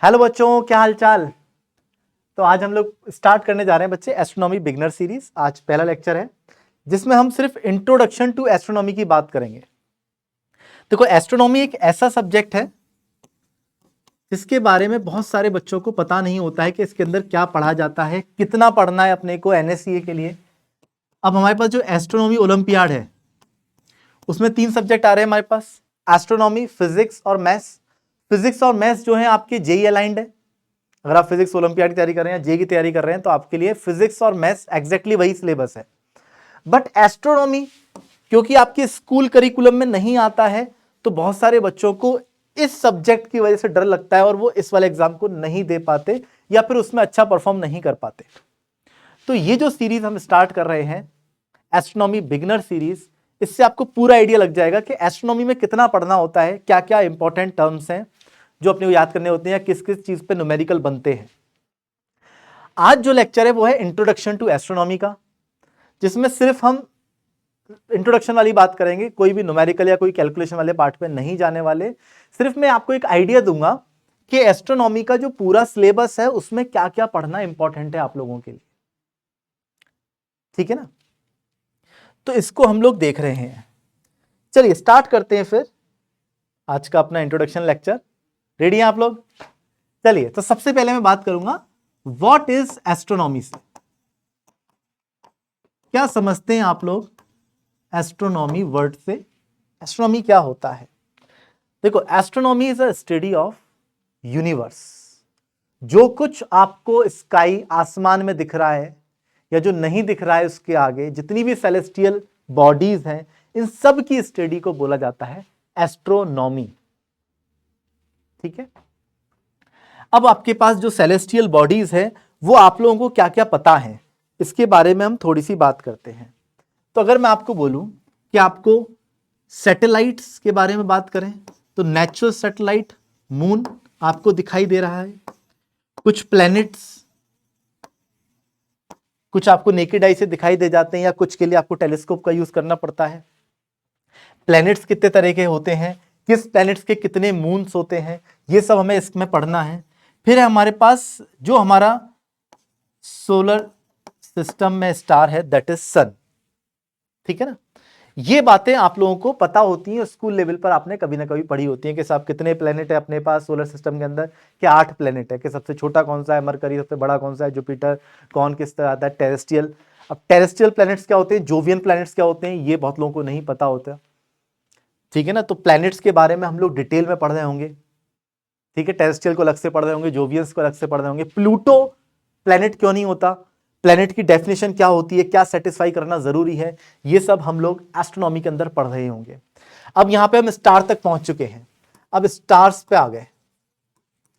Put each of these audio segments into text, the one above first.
Hello बच्चों, क्या हाल चाल। तो आज हम लोग स्टार्ट करने जा रहे हैं बच्चे एस्ट्रोनॉमी बिगनर सीरीज। आज पहला लेक्चर है जिसमें हम सिर्फ इंट्रोडक्शन टू एस्ट्रोनॉमी की बात करेंगे। देखो, एस्ट्रोनॉमी एक ऐसा सब्जेक्ट है जिसके बारे में बहुत सारे बच्चों को पता नहीं होता है कि इसके अंदर क्या पढ़ा जाता है, कितना पढ़ना है अपने को एनएससीए के लिए। अब हमारे पास जो एस्ट्रोनॉमी ओलंपियाड है उसमें 3 सब्जेक्ट आ रहे हैं हमारे पास, एस्ट्रोनॉमी, फिजिक्स और मैथ्स। फिजिक्स और मैथ्स जो है आपके जेई अलाइंड है। अगर आप फिजिक्स ओलंपियाड की तैयारी कर रहे हैं, जे की तैयारी कर रहे हैं, तो आपके लिए फिजिक्स और मैथ्स एग्जैक्टली वही सिलेबस है। बट एस्ट्रोनॉमी क्योंकि आपके स्कूल करिकुलम में नहीं आता है, तो बहुत सारे बच्चों को इस सब्जेक्ट की वजह से डर लगता है और वो इस वाले एग्जाम को नहीं दे पाते या फिर उसमें अच्छा परफॉर्म नहीं कर पाते। तो ये जो सीरीज हम स्टार्ट कर रहे हैं, एस्ट्रोनॉमी बिगिनर सीरीज, इससे आपको पूरा आइडिया लग जाएगा कि एस्ट्रोनॉमी में कितना पढ़ना होता है, क्या क्या इंपॉर्टेंट टर्म्स हैं जो अपने को याद करने होते हैं, किस किस चीज पे न्यूमेरिकल बनते हैं। आज जो लेक्चर है वो है इंट्रोडक्शन टू एस्ट्रोनॉमी का, जिसमें सिर्फ हम इंट्रोडक्शन वाली बात करेंगे, कोई भी न्यूमेरिकल या कोई कैलकुलेशन वाले पार्ट पे नहीं जाने वाले। सिर्फ मैं आपको एक आइडिया दूंगा कि एस्ट्रोनॉमी का जो पूरा सिलेबस है उसमें क्या क्या पढ़ना इंपॉर्टेंट है आप लोगों के लिए। ठीक है ना? तो इसको हम लोग देख रहे हैं। चलिए स्टार्ट करते हैं फिर आज का अपना इंट्रोडक्शन लेक्चर। रेडी हैं आप लोग? चलिए, तो सबसे पहले मैं बात करूंगा व्हाट इज एस्ट्रोनॉमी से। क्या समझते हैं आप लोग एस्ट्रोनॉमी वर्ड से? एस्ट्रोनॉमी क्या होता है? देखो, astronomy is a study of universe. जो कुछ आपको स्काई आसमान में दिख रहा है या जो नहीं दिख रहा है, उसके आगे जितनी भी सेलेस्टियल बॉडीज हैं, इन सब की स्टडी को बोला जाता है एस्ट्रोनॉमी। ठीक है? अब आपके पास जो सेलेस्टियल बॉडीज है वो आप लोगों को क्या क्या पता है, इसके बारे में हम थोड़ी सी बात करते हैं। तो अगर मैं आपको बोलूं कि आपको सैटेलाइट्स के बारे में बात करें, तो नेचुरल सैटेलाइट मून आपको दिखाई दे रहा है। कुछ प्लैनेट्स कुछ आपको नेकेड आई से दिखाई दे जाते हैं, या कुछ के लिए आपको टेलीस्कोप का यूज करना पड़ता है। प्लैनेट्स कितने तरह के होते हैं, किस प्लैनेट्स के कितने मून्स होते हैं, ये सब हमें इसमें पढ़ना है। फिर हमारे पास जो हमारा सोलर सिस्टम में स्टार है, दैट इज सन। ठीक है ना? ये बातें आप लोगों को पता होती हैं, स्कूल लेवल पर आपने कभी ना कभी पढ़ी होती हैं कि साहब कितने प्लेनेट है अपने पास सोलर सिस्टम के अंदर, कि 8 प्लेनेट है, कि सबसे छोटा कौन सा है मरकरी, सबसे बड़ा कौन सा है जुपिटर, कौन किस तरह आता है टेरेस्ट्रियल। अब टेरेस्ट्रियल प्लैनेट्स क्या होते हैं, जोवियन प्लैनेट्स क्या होते हैं, ये बहुत लोगों को नहीं पता होता। ठीक है ना? तो प्लैनेट्स के बारे में हम लोग डिटेल में पढ़ रहे होंगे। ठीक है? टेरेस्ट्रियल को अलग से पढ़ रहे होंगे, जोवियंस को अलग से पढ़ रहे होंगे। प्लूटो प्लैनेट क्यों नहीं होता, प्लैनेट की डेफिनेशन क्या होती है, क्या सेटिस्फाई करना जरूरी है, ये सब हम लोग एस्ट्रोनॉमी के अंदर पढ़ रहे होंगे। अब यहां पे हम स्टार तक पहुंच चुके हैं, अब स्टार्स पे आ गए।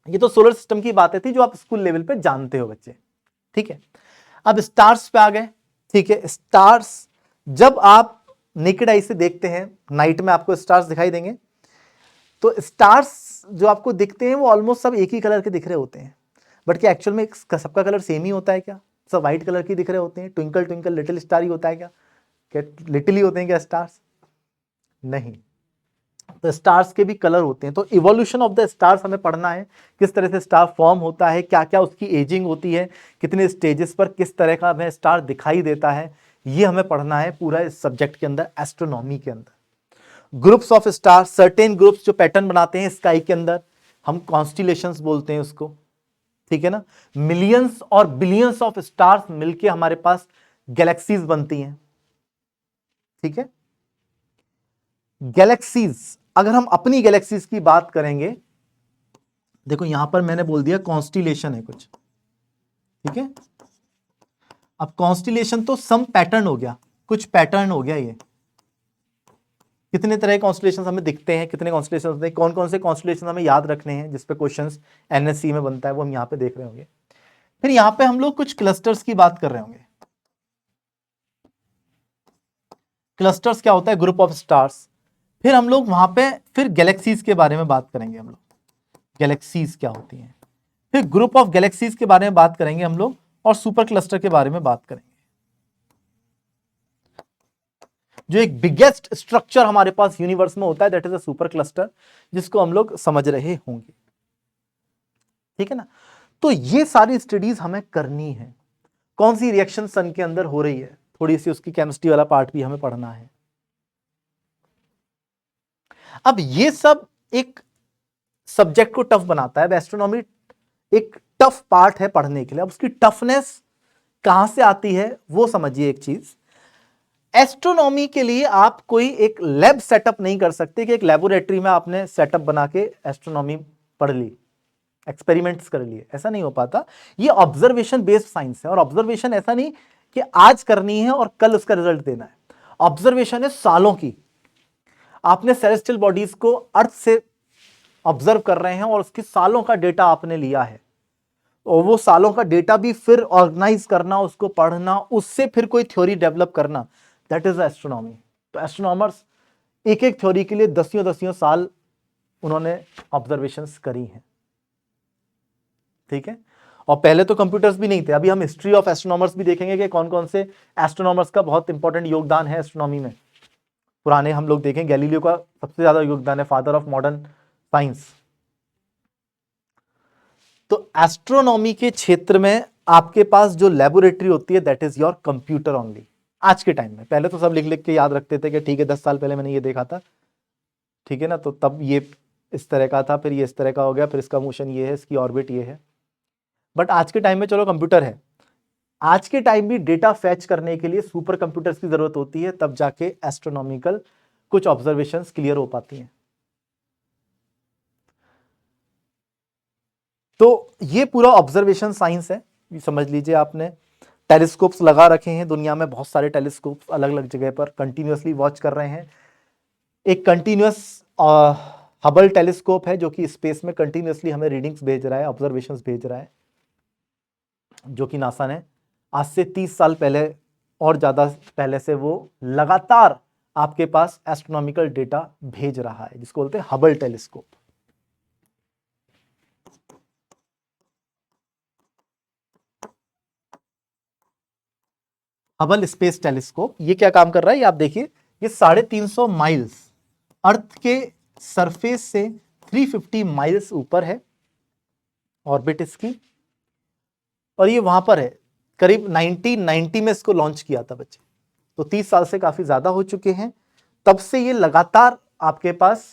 ये तो सोलर सिस्टम की बातें थी जो आप स्कूल लेवल पे जानते हो बच्चे। ठीक है? अब स्टार्स पे आ गए। ठीक है? स्टार्स जब आप नेकेड आई से देखते हैं, नाइट में आपको स्टार्स दिखाई देंगे, तो स्टार्स जो आपको दिखते हैं वो ऑलमोस्ट सब एक ही कलर के दिख रहे होते हैं। बट क्या एक्चुअल में सबका कलर सेम ही होता है क्या? सब व्हाइट कलर की दिख रहे होते हैं? ट्विंकल ट्विंकल लिटिल स्टार ही होता है क्या? क्या लिटिल ही होते हैं क्या स्टार्स? नहीं। तो स्टार्स के भी कलर होते हैं। तो इवोल्यूशन ऑफ द स्टार्स हमें पढ़ना है, किस तरह से स्टार फॉर्म होता है, क्या क्या उसकी एजिंग होती है, कितने स्टेजेस पर किस तरह का हमें स्टार दिखाई देता है, ये हमें पढ़ना है पूरा इस सब्जेक्ट के अंदर, एस्ट्रोनॉमी के अंदर। Groups of star, certain groups जो पैटर्न बनाते हैं स्काई के अंदर, हम कॉन्स्टिलेशंस बोलते हैं उसको। ठीक है ना? मिलियंस और बिलियंस ऑफ स्टार्स मिलके हमारे पास गैलेक्सीज बनती हैं। ठीक है? गैलेक्सीज, अगर हम अपनी गैलेक्सीज की बात करेंगे, देखो यहां पर मैंने बोल दिया कॉन्स्टिलेशन है कुछ। ठीक है? अब कॉन्स्टिलेशन तो सम पैटर्न हो गया, कुछ पैटर्न हो गया। ये कितने तरह के कॉन्स्टिलेशन हमें दिखते हैं, कितने कॉन्स्टिलेशन होते हैं, कौन कौन से कॉन्स्टिलेशन हमें याद रखने हैं, जिसपे क्वेश्चंस एनएससी में बनता है, वो हम यहां पे देख रहे होंगे। फिर यहां पे हम लोग कुछ क्लस्टर्स की बात कर रहे होंगे। क्लस्टर्स क्या होता है? Group of stars. फिर हम लोग वहां पे फिर गैलेक्सीज के बारे में बात करेंगे हम लोग, गैलेक्सीज क्या होती हैं। फिर ग्रुप ऑफ गैलेक्सीज के बारे में बात करेंगे हम लोग, और सुपर क्लस्टर के बारे में बात करेंगे। जो एक बिगेस्ट स्ट्रक्चर हमारे पास यूनिवर्स में होता है, that is a super cluster, जिसको हम लोग समझ रहे होंगे। ठीक है ना। तो ये सारी स्टडीज हमें करनी है, कौन सी रिएक्शन सन के अंदर हो रही है, थोड़ी सी उसकी केमिस्ट्री वाला पार्ट भी हमें पढ़ना है। अब ये सब एक सब्जेक्ट को टफ बनाता है, एस्ट्रोनॉमी एक टफ पार्ट है पढ़ने के लिए। अब उसकी टफनेस कहां से आती है वो समझिए। एक चीज, एस्ट्रोनॉमी के लिए आप कोई एक लैब सेटअप नहीं कर सकते कि एक लेबोरेटरी में आपने सेटअप बना के एस्ट्रोनॉमी पढ़ ली, एक्सपेरिमेंट्स कर लिए, ऐसा नहीं हो पाता। ये ऑब्जर्वेशन बेस्ड साइंस है, और ऑब्जर्वेशन ऐसा नहीं कि आज करनी है और कल उसका रिजल्ट देना है। ऑब्जर्वेशन है सालों की। आपने सेलेस्टियल बॉडीज को अर्थ से ऑब्जर्व कर रहे हैं और उसकी सालों का डेटा आपने लिया है, और वो सालों का डेटा भी फिर ऑर्गेनाइज करना, उसको पढ़ना, उससे फिर कोई थ्योरी डेवलप करना, दैट इज एस्ट्रोनॉमी। तो एस्ट्रोनॉमर्स एक एक थ्योरी के लिए दसियों दसियों साल उन्होंने ऑब्जर्वेशंस करी हैं। ठीक है। और पहले तो कंप्यूटर्स भी नहीं थे। अभी हम हिस्ट्री ऑफ एस्ट्रोनॉमर्स भी देखेंगे कि कौन कौन से एस्ट्रोनॉमर्स का बहुत इंपॉर्टेंट योगदान है एस्ट्रोनॉमी में। पुराने हम लोग देखें, गैलीलियो का सबसे ज्यादा योगदान है, फादर ऑफ मॉडर्न साइंस। तो एस्ट्रोनॉमी के क्षेत्र में आपके पास जो लेबोरेटरी होती है that is your computer only. आज के टाइम में, पहले तो सब लिख लिख के याद रखते थे कि ठीक है 10 साल पहले मैंने ये देखा था, ठीक है ना, तो तब ये इस तरह का था, फिर ये इस तरह का हो गया, फिर इसका मोशन ये है, इसकी ऑर्बिट ये है। बट आज के टाइम में चलो कंप्यूटर है, आज के टाइम भी डेटा फैच करने के लिए सुपर कंप्यूटर्स की जरूरत होती है, तब जाके एस्ट्रोनॉमिकल कुछ ऑब्जर्वेशंस क्लियर हो पाती हैं। तो ये पूरा ऑब्जर्वेशन साइंस है, ये समझ लीजिए आपने। टेलीस्कोप्स लगा रखे हैं दुनिया में, बहुत सारे टेलीस्कोप्स अलग अलग जगह पर कंटिन्यूअसली वॉच कर रहे हैं। एक कंटिन्यूअस हबल टेलीस्कोप है जो कि स्पेस में कंटिन्यूअसली हमें रीडिंग्स भेज रहा है, ऑब्जर्वेशंस भेज रहा है, जो कि नासा ने आज से 30 साल पहले और ज्यादा पहले से वो लगातार आपके पास एस्ट्रोनॉमिकल डेटा भेज रहा है, जिसको बोलते हैं Hubble telescope. Hubble space telescope ये क्या काम कर रहा है, ये आप देखिए, ये 350 माइल्स अर्थ के सरफेस से 350 माइल्स ऊपर है ऑर्बिट इसकी, और ये वहां पर है। करीब 1990 में इसको लॉन्च किया था बच्चे, तो 30 साल से काफी ज्यादा हो चुके हैं। तब से ये लगातार आपके पास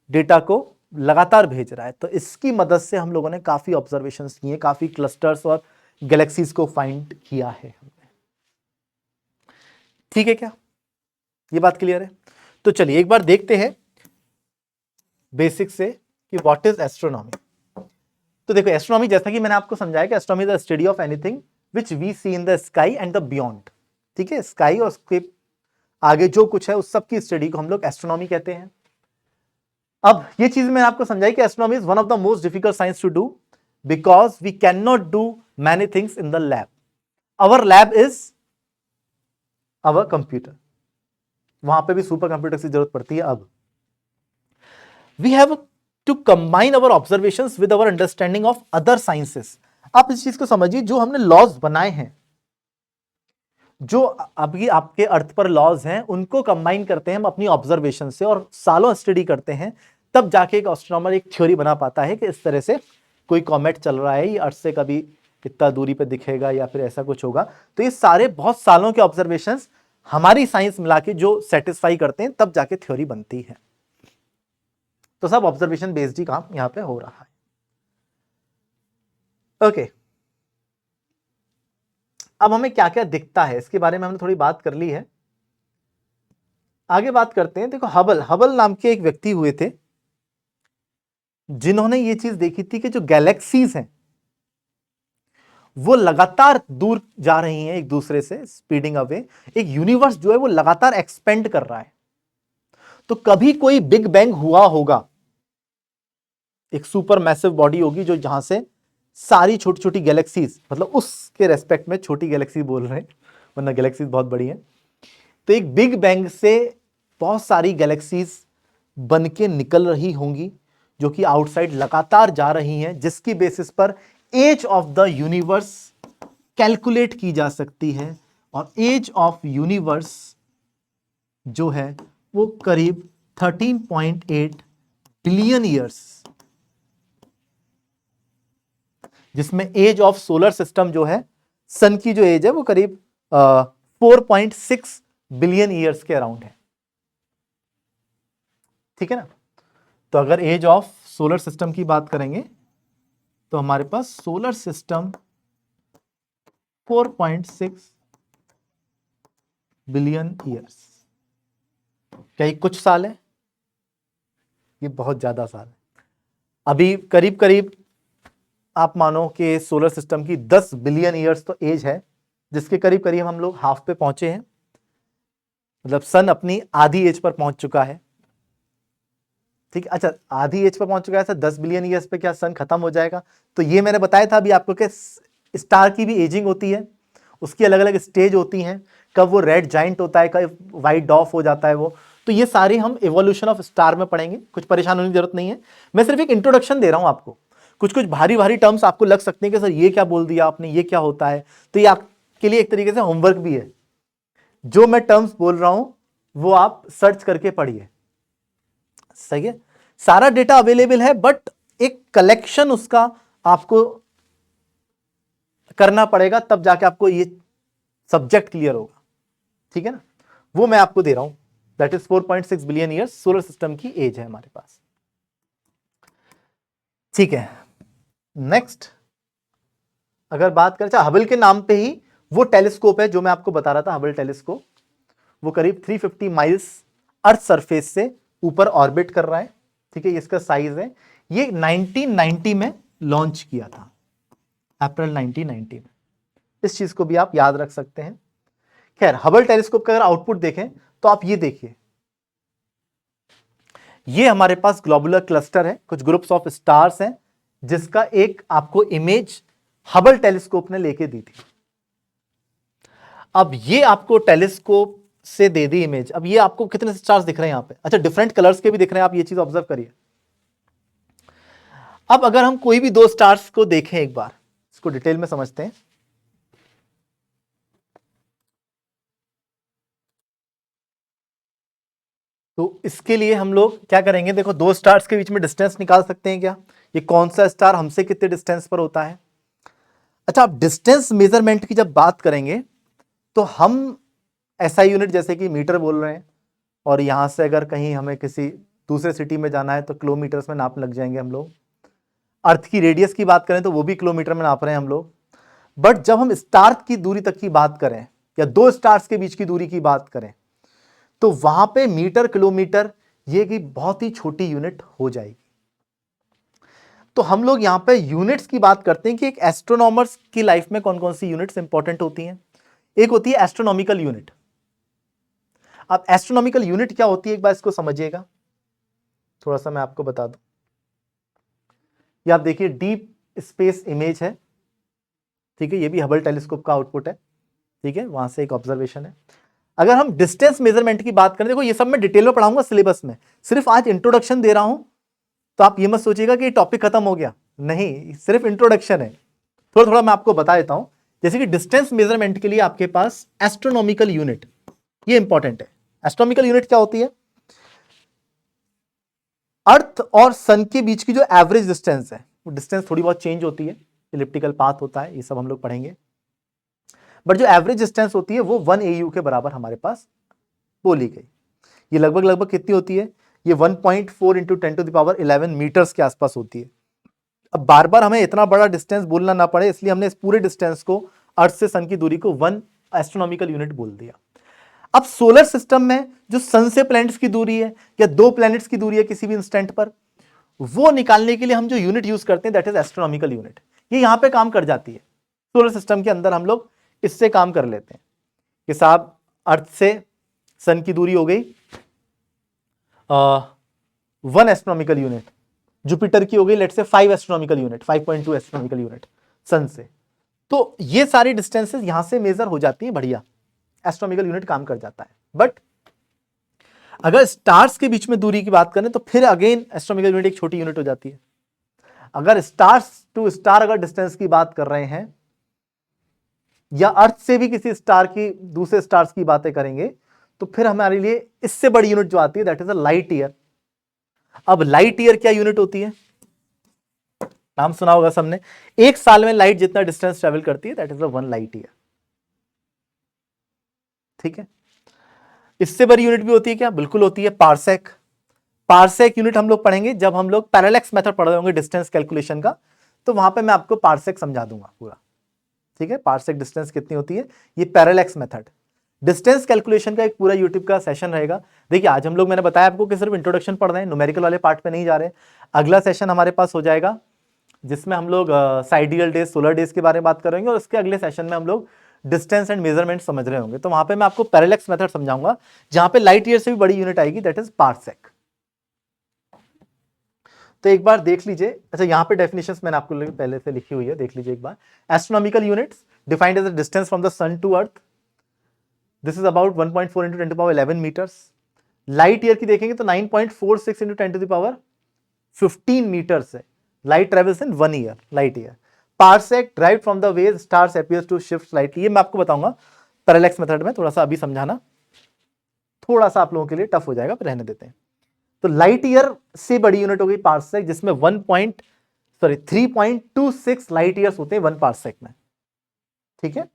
डेटा को लगातार भेज रहा है। तो इसकी मदद से हम लोगों ने काफी ऑब्जर्वेशंस किए, काफी क्लस्टर्स और गैलेक्सीज को फाइंड किया है। ठीक है, क्या ये बात क्लियर है? तो चलिए एक बार देखते हैं बेसिक से कि व्हाट इज एस्ट्रोनॉमी। तो देखो, एस्ट्रोनॉमी जैसा कि मैंने आपको समझाया कि astronomy is the study of anything which we see in the sky and the beyond. ठीक है, स्काई और उसके आगे जो कुछ है उस सब की स्टडी को हम लोग एस्ट्रोनॉमी कहते हैं। अब ये चीज मैंने आपको समझाई कि astronomy is one of the most difficult science to do because we can not do many things in the lab. Our lab is our computer, वहां पे भी सुपर कंप्यूटर की जरूरत पड़ती है। अब we have to combine our observations with our understanding of other sciences. आप इस चीज को समझिए, जो हमने लॉज बनाए हैं, जो अभी आपके अर्थ पर लॉज हैं, उनको कंबाइन करते हैं हम अपनी ऑब्जर्वेशन से और सालों स्टडी करते हैं, तब जाके एक एस्ट्रोनॉमर एक थ्योरी बना पाता है कि इस तरह से कोई कॉमेट चल रहा है, ये अर्थ से कभी इतना दूरी पे दिखेगा या फिर ऐसा कुछ होगा। तो ये सारे बहुत सालों के ऑब्जर्वेशंस हमारी साइंस मिला के जो सेटिस्फाई करते हैं, तब जाके थ्योरी बनती है। तो सब ऑब्जर्वेशन बेस्ड ही काम यहां पे हो रहा है। ओके, अब हमें क्या क्या दिखता है इसके बारे में हमने थोड़ी बात कर ली है, आगे बात करते हैं। देखो, हबल हबल नाम के एक व्यक्ति हुए थे जिन्होंने ये चीज देखी थी कि जो गैलेक्सीज हैं वो लगातार दूर जा रही हैं एक दूसरे से, स्पीडिंग अवे। एक यूनिवर्स जो है वो लगातार एक्सपेंड कर रहा है। तो कभी कोई बिग बैंग हुआ होगा, एक सुपर मैसिव बॉडी होगी जो जहां से सारी छोटी छोटी गैलेक्सीज, मतलब उसके रेस्पेक्ट में छोटी गैलेक्सी बोल रहे हैं वरना गैलेक्सीज बहुत बड़ी हैं, तो एक बिग बैंग से बहुत सारी गैलेक्सीज बन के निकल रही होंगी जो कि आउटसाइड लगातार जा रही हैं, जिसकी बेसिस पर age of the universe calculate की जा सकती है। और एज ऑफ यूनिवर्स जो है वो करीब 13.8 बिलियन ईयर्स जिसमें एज ऑफ सोलर सिस्टम जो है, सन की जो एज है वो करीब 4.6 बिलियन ईयर्स के अराउंड है। ठीक है ना। तो अगर एज ऑफ सोलर सिस्टम की बात करेंगे तो हमारे पास सोलर सिस्टम 4.6 बिलियन ईयर्स। क्या ये कुछ साल है? ये बहुत ज्यादा साल है। अभी करीब करीब आप मानो कि सोलर सिस्टम की 10 बिलियन ईयर्स तो एज है, जिसके करीब करीब हम लोग हाफ पे पहुंचे हैं, मतलब सन अपनी आधी एज पर पहुंच चुका है। ठीक है, अच्छा आधी एज पर पहुंच चुका है सर, 10 बिलियन ईयर्स पे क्या सन खत्म हो जाएगा? तो ये मैंने बताया था अभी आपको कि स्टार की भी एजिंग होती है, उसकी अलग अलग स्टेज होती हैं, कब वो रेड जाइंट होता है, कब व्हाइट डॉफ हो जाता है वो। तो ये सारे हम इवोल्यूशन ऑफ स्टार में पढ़ेंगे, कुछ परेशान होने की जरूरत नहीं है। मैं सिर्फ एक इंट्रोडक्शन दे रहा हूं आपको। कुछ कुछ भारी भारी टर्म्स आपको लग सकते हैं कि सर ये क्या बोल दिया आपने, ये क्या होता है, तो ये आपके लिए एक तरीके से होमवर्क भी है। जो मैं टर्म्स बोल रहा हूं वो आप सर्च करके पढ़िए, सही है। सारा डेटा अवेलेबल है, बट एक कलेक्शन उसका आपको करना पड़ेगा, तब जाके आपको ये सब्जेक्ट क्लियर होगा। ठीक है ना, वो मैं आपको दे रहा हूं। That is 4.6 billion years solar system की एज है हमारे पास। ठीक है, नेक्स्ट अगर बात करें, हबल के नाम पे ही वो टेलीस्कोप है जो मैं आपको बता रहा था, हबल टेलीस्कोप। वो करीब 350 माइल्स अर्थ सरफेस से ऊपर ऑर्बिट कर रहा है। ठीक है, इसका साइज है। ये 1990 में लॉन्च किया था, अप्रैल 1990 में। इस चीज को भी आप याद रख सकते हैं। खैर, हबल टेलीस्कोप का अगर आउटपुट देखें तो आप ये देखिए, ये हमारे पास ग्लोबुलर क्लस्टर है, कुछ ग्रुप्स ऑफ स्टार्स हैं, जिसका एक आपको इमेज हबल टेलीस्कोप ने लेके दी थी। अब ये आपको टेलीस्कोप से दे दी इमेज। अब ये आपको कितने स्टार्स दिख रहे हैं यहां पे? अच्छा, डिफरेंट कलर्स के भी दिख रहे हैं, आप ये चीज ऑब्जर्व करिए। अब अगर हम कोई भी दो स्टार्स को देखें एक बार, इसको डिटेल में समझते हैं। तो इसके लिए हम लोग क्या करेंगे, देखो दो स्टार्स के बीच में डिस्टेंस निकाल सकते हैं क्या? ये कौन सा स्टार हमसे कितने डिस्टेंस पर होता है? अच्छा, आप डिस्टेंस मेजरमेंट की जब बात करेंगे तो हम एसआई यूनिट जैसे कि मीटर बोल रहे हैं, और यहां से अगर कहीं हमें किसी दूसरे सिटी में जाना है तो किलोमीटर्स में नाप लग जाएंगे हम लोग। अर्थ की रेडियस की बात करें तो वो भी किलोमीटर में नाप रहे हैं हम लोग। बट जब हम स्टार की दूरी तक की बात करें या दो स्टार्स के बीच की दूरी की बात करें तो वहां पे मीटर किलोमीटर ये की बहुत ही छोटी यूनिट हो जाएगी। तो हम लोग यहां पे यूनिट्स की बात करते हैं कि एक एस्ट्रोनॉमर्स की लाइफ में कौन कौन सी यूनिट्स इंपॉर्टेंट होती हैं। एक होती है एस्ट्रोनॉमिकल यूनिट। अब एस्ट्रोनॉमिकल यूनिट क्या होती है एक बार इसको समझिएगा, थोड़ा सा मैं आपको बता दूं। ये आप देखिए डीप स्पेस इमेज है। ठीक है, ये भी हबल टेलीस्कोप का आउटपुट है। ठीक है, वहां से एक ऑब्जर्वेशन है। अगर हम डिस्टेंस मेजरमेंट की बात करें, देखो ये सब मैं डिटेल में पढ़ाऊंगा सिलेबस में, सिर्फ आज इंट्रोडक्शन दे रहा हूं, तो आप ये मत सोचिएगा कि टॉपिक खत्म हो गया, नहीं, सिर्फ इंट्रोडक्शन है। थोड़ा थोड़ा मैं आपको बता देता हूं। जैसे कि डिस्टेंस मेजरमेंट के लिए आपके पास एस्ट्रोनॉमिकल यूनिट, ये इंपॉर्टेंट है। एस्ट्रोनॉमिकल यूनिट क्या होती है? अर्थ और सन के बीच की जो एवरेज डिस्टेंस है, वो डिस्टेंस थोड़ी बहुत चेंज होती है, इलिप्टिकल पाथ होता है, ये सब हम लोग पढ़ेंगे। बट जो एवरेज डिस्टेंस होती है वो 1 AU के बराबर हमारे पास बोली गई। ये लगभग लगभग कितनी होती है? ये 1.4 इंटू 10⁻11 मीटर्स के आसपास होती है। अब बार बार हमें इतना बड़ा डिस्टेंस बोलना ना पड़े, इसलिए हमने इस पूरे डिस्टेंस को, अर्थ से सन की दूरी को 1 एस्ट्रोनॉमिकल यूनिट बोल दिया। अब सोलर सिस्टम में जो सन से प्लैनेट्स की दूरी है या दो प्लैनेट्स की दूरी है किसी भी इंस्टेंट पर, वो निकालने के लिए हम जो यूनिट यूज करते हैं दैट इज एस्ट्रोनॉमिकल यूनिट। ये यहां पे काम कर जाती है सोलर सिस्टम के अंदर, हम लोग इससे काम कर लेते हैं कि साहब अर्थ से सन की दूरी हो गई 1 एस्ट्रोनॉमिकल यूनिट, जुपिटर की हो गई लेट्स से 5 astronomical unit, 5.2 astronomical unit sun से। तो ये सारी डिस्टेंसेस यहां से मेजर हो जाती है, बढ़िया एस्ट्रोनॉमिकल यूनिट काम कर जाता है। बट अगर स्टार्स के बीच में दूरी की बात करें तो फिर अगेन एस्ट्रोनॉमिकल यूनिट एक छोटी यूनिट हो जाती है। अगर स्टार्स टू स्टार अगर डिस्टेंस की बात कर रहे हैं या अर्थ से भी किसी स्टार की दूसरे स्टार्स की बातें करेंगे तो फिर हमारे लिए इससे बड़ी यूनिट जो आती है that is a light year. अब लाइट ईयर क्या यूनिट होती है? नाम सुना होगा सबने। एक साल में लाइट जितना डिस्टेंस ट्रेवल करती है दैट इज 1 लाइट ईयर। ठीक है, इससे बड़ी यूनिट भी होती है क्या? बिल्कुल होती है, पार्सेक। पार्सेक यूनिट हम लोग पढ़ेंगे जब हम लोग पैरेलैक्स मेथड पढ़ रहे होंगे डिस्टेंस कैलकुलेशन का, तो वहां पे मैं आपको पार्सेक समझा दूंगा पूरा। ठीक है, पार्सेक डिस्टेंस कितनी होती है, ये पैरेलैक्स मेथड डिस्टेंस कैलकुलेशन का एक पूरा यूट्यूब का सेशन रहेगा। देखिए आज हम लोग, मैंने बताया आपको कि सिर्फ इंट्रोडक्शन पढ़ रहे हैं, न्यूमेरिकल वाले पार्ट पे नहीं जा रहे। अगला सेशन हमारे पास हो जाएगा जिसमें हम लोग साइडियल डेज, सोलर डेज के बारे में बात करेंगे, और उसके अगले सेशन में हम लोग डिस्टेंस एंड मेजरमेंट समझ रहे होंगे। तो वहां पे मैं आपको पैरेलैक्स मेथड समझाऊंगा जहां पे लाइट ईयर से भी बड़ी यूनिट आएगी, दैट इज पार्सेक। तो एक बार देख लीजिए, अच्छा यहाँ पे डेफिनेशंस मैंने आपको पहले से लिखी हुई है, देख लीजिए एक बार। Astronomical units defined as the distance from the sun to earth, this is about 1.4 into 10⁻11 meters. Light year की देखेंगे तो 9.46 into 10⁻15 मीटर्स है। Light travels in 1 year, light year. Parsec derived from the ways stars appears to shift slightly, ये मैं आपको बताऊंगा parallax method में, थोड़ा सा अभी समझाना थोड़ा सा आप लोगों के लिए टफ हो जाएगा, पर रहने देते हैं। तो लाइट ईयर से बड़ी यूनिट हो गई पार्सेक, जिसमें 3.26 लाइट ईयर्स होते हैं 1 पार्सेक में। ठीक है,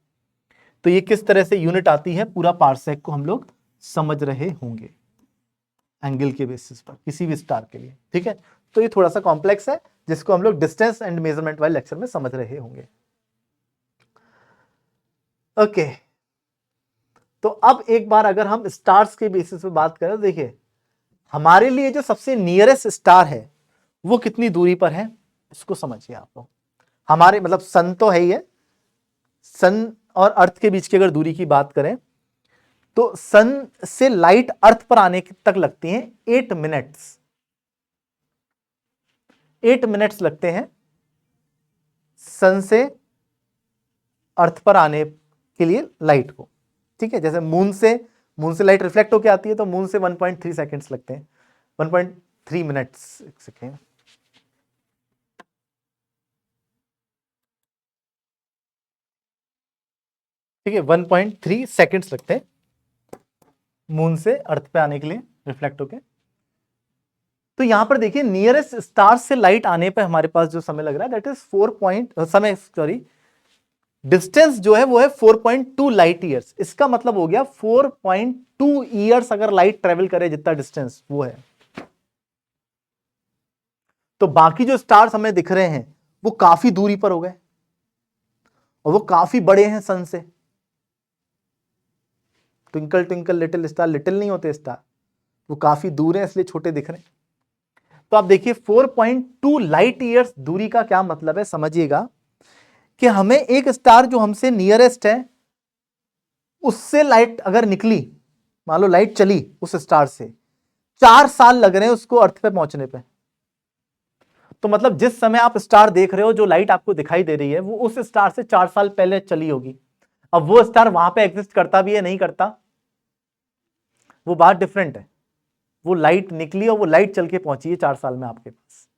तो ये किस तरह से यूनिट आती है, पूरा पार्सेक को हम लोग समझ रहे होंगे एंगल के बेसिस पर किसी भी स्टार के लिए। ठीक है, तो ये थोड़ा सा कॉम्प्लेक्स है जिसको हम लोग डिस्टेंस एंड मेजरमेंट वाले लेक्चर में समझ रहे होंगे। ओके, तो अब एक बार अगर हम स्टार्स के बेसिस पे बात करें, देखिए हमारे लिए जो सबसे नियरेस्ट स्टार है वो कितनी दूरी पर है, इसको समझिए आप लोग। हमारे मतलब सन तो है ही है, सन और अर्थ के बीच की अगर दूरी की बात करें तो सन से लाइट अर्थ पर आने तक लगती हैं 8 मिनट्स। 8 मिनट्स लगते हैं सन से अर्थ पर आने के लिए लाइट को। ठीक है, जैसे मून से लाइट रिफ्लेक्ट होकर आती है तो मून से 1.3 सेकेंड्स लगते हैं, 1.3 मिनट्स। एक सेकेंड, ठीक है, 1.3 सेकेंड्स लगते हैं मून से अर्थ पे आने के लिए रिफ्लेक्ट होके। तो यहां पर देखिए नियरेस्ट स्टार से लाइट आने पे हमारे पास जो समय लग रहा है दैट इज डिस्टेंस जो है वो है 4.2 लाइट ईयर्स। इसका मतलब हो गया 4.2 ईयर्स अगर लाइट ट्रेवल करे जितना डिस्टेंस वो है। तो बाकी जो स्टार्स हमें दिख रहे हैं वो काफी दूरी पर हो गए और वो काफी बड़े हैं सन से। Twinkle twinkle little star, little नहीं होते स्टार, वो काफी दूर है इसलिए छोटे दिख रहे हैं। तो आप देखिए 4.2 लाइट ईयर्स दूरी का क्या मतलब है, समझिएगा कि हमें एक स्टार जो हमसे नियरेस्ट है उससे लाइट अगर निकली, मान लो लाइट चली उस स्टार से, 4 साल लग रहे हैं उसको अर्थ पे पहुंचने पे। तो मतलब जिस समय आप स्टार देख रहे हो, जो लाइट आपको दिखाई दे रही है वो उस स्टार से 4 साल पहले चली होगी। अब वो स्टार वहां पे एग्जिस्ट करता भी है नहीं करता, वो बात डिफरेंट है। वो लाइट निकली और वो लाइट चल के पहुंची है 4 साल में आपके पास।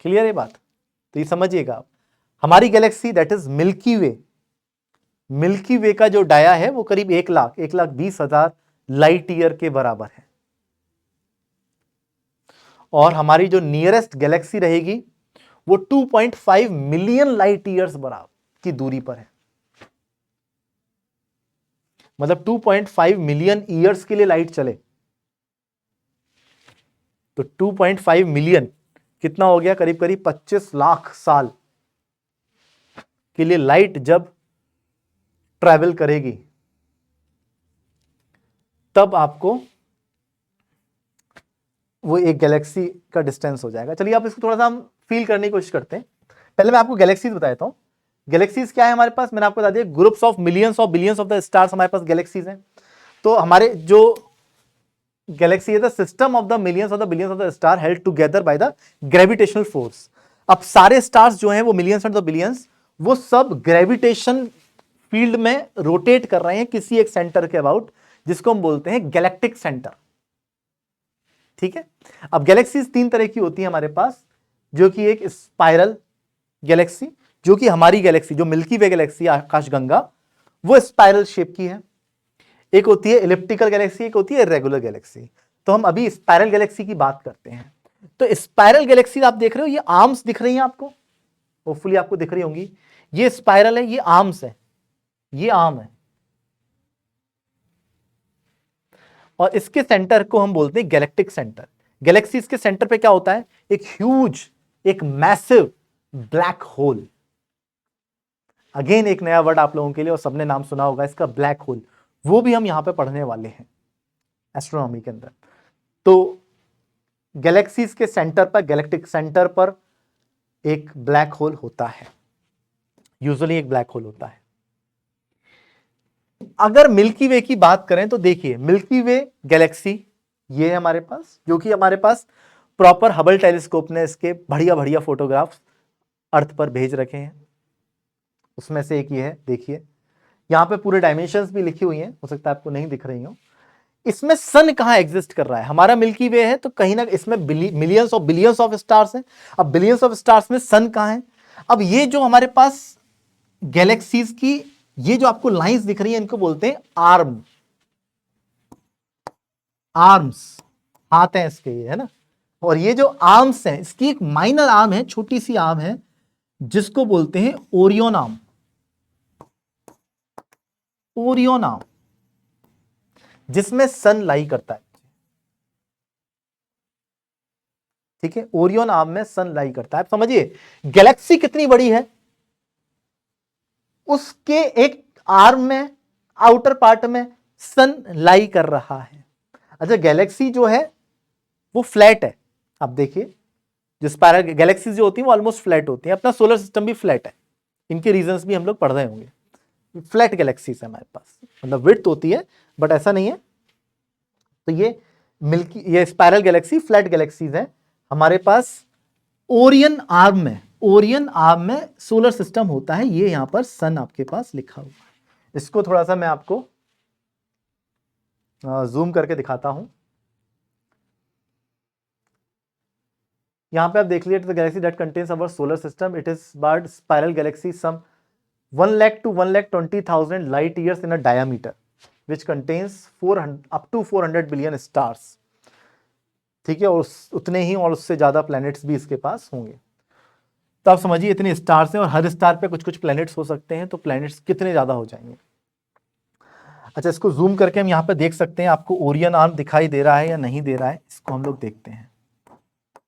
क्लियर है बात? तो ये समझिएगा आप, हमारी galaxy that is Milky Way, Milky Way का जो डाया है वो करीब 1,20,000 लाइट ईयर के बराबर है। और हमारी जो नियरेस्ट गैलेक्सी रहेगी वो 2.5 मिलियन लाइट ईयर्स बराबर की दूरी पर है। मतलब 2.5 मिलियन ईयर्स के लिए लाइट चले तो 2.5 मिलियन कितना हो गया, करीब करीब 25 लाख साल के लिए लाइट जब ट्रैवल करेगी तब आपको वो एक गैलेक्सी का डिस्टेंस हो जाएगा। चलिए आप इसको थोड़ा सा हम फील करने की कोशिश करते हैं। पहले मैं आपको गैलेक्सीज बताता हूं। गैलेक्सीज क्या है हमारे पास, मैंने आपको बता दिया, groups of millions of billions of the stars हमारे पास गैलेक्सीज हैं। तो हमारे जो गैलेक्सी है the system of the millions of the billions of the star held together by the gravitational force. अब सारे स्टार्स जो हैं वो मिलियंस एंड द बिलियंस, वो सब ग्रेविटेशन फील्ड में रोटेट कर रहे हैं किसी एक सेंटर के अबाउट, जिसको हम बोलते हैं गैलेक्टिक सेंटर। ठीक है, अब गैलेक्सीज 3 तरह की होती है हमारे पास, जो कि एक स्पाइरल गैलेक्सी, जो कि हमारी गैलेक्सी जो मिल्की वे गैलेक्सी आकाशगंगा वो स्पाइरल शेप की है। एक होती है इलिप्टिकल गैलेक्सी, एक होती है इरेगुलर गैलेक्सी। तो हम अभी स्पाइरल गैलेक्सी की बात करते हैं। तो स्पाइरल गैलेक्सी आप देख रहे हो, ये आर्म्स दिख रही हैं आपको, होपफुली आपको दिख रही होंगी। ये स्पाइरल है, ये आर्म्स है, ये आर्म है, और इसके सेंटर को हम बोलते हैं गैलेक्टिक सेंटर। गैलेक्सीज के सेंटर पे क्या होता है, एक ह्यूज, एक मैसिव ब्लैक होल। अगेन एक नया वर्ड आप लोगों के लिए, और सबने नाम सुना होगा इसका, ब्लैक होल। वो भी हम यहां पे पढ़ने वाले हैं एस्ट्रोनॉमी के अंदर। तो गैलेक्सीज के सेंटर पर, गैलेक्टिक सेंटर पर एक ब्लैक होल होता है, यूजुअली एक ब्लैक होल होता है। अगर मिल्की वे की बात करें तो देखिए, मिल्की वे गैलेक्सी ये है हमारे पास, जो कि हमारे पास प्रॉपर हबल टेलीस्कोप ने इसके बढ़िया बढ़िया फोटोग्राफ्स अर्थ पर भेज रखे हैं। उसमें से एक ये है, देखिए यहां पे पूरे डायमेंशंस भी लिखी हुई हैं, हो सकता है आपको नहीं दिख रही हो। इसमें सन कहां एग्जिस्ट कर रहा है, हमारा मिल्की वे है तो कहीं ना इसमें millions of billions of stars हैं। अब बिलियंस ऑफ स्टार्स में सन कहां है? अब ये जो हमारे पास गैलेक्सीज की ये जो आपको लाइंस दिख रही है, इनको बोलते हैं आर्म, आर्म्स, हाथ हैं इसके ये, है ना। और ये जो आर्म्स हैं, इसकी एक माइनर आर्म है, छोटी सी आर्म है, जिसको बोलते हैं ओरियन आर्म, ओरियन आर्म, जिसमें सन लाई करता है। ठीक है, ओरियन आर्म में सन लाई करता है। आप समझिए गैलेक्सी कितनी बड़ी है, उसके एक आर्म में, आउटर पार्ट में सन लाई कर रहा है। अच्छा, गैलेक्सी जो है वो फ्लैट है। आप देखिए, जो स्पाइरल गैलेक्सी जो होती है वो ऑलमोस्ट फ्लैट होती है। अपना सोलर सिस्टम भी फ्लैट है, इनके रीजंस भी हम लोग पढ़ रहे होंगे। फ्लैट गैलेक्सीज है हमारे पास, मतलब विड्थ होती है बट ऐसा नहीं है। तो ये ये स्पाइरल गैलेक्सी फ्लैट गैलेक्सीज है हमारे पास। ओरियन आर्म में, ओरियन आर्म में सोलर सिस्टम होता है। ये यहां पर सन आपके पास लिखा हुआ है। इसको थोड़ा सा मैं आपको जूम करके दिखाता हूं। यहां पे आप देख लीजिए, the galaxy that contains our solar system, it is barred spiral galaxy some 1 lakh to 1,20,000 light years in a diameter, which contains 400 up to 400 billion stars। ठीक है, और उतने ही और उससे ज्यादा प्लैनेट्स भी इसके पास होंगे। तो आप समझिए इतने स्टार्स हैं, और हर स्टार पे कुछ कुछ प्लैनेट्स हो सकते हैं, तो प्लैनेट्स कितने ज्यादा हो जाएंगे। अच्छा, इसको जूम करके हम यहाँ पे देख सकते हैं, आपको ओरियन आर्म दिखाई दे रहा है या नहीं दे रहा है, इसको हम लोग देखते हैं।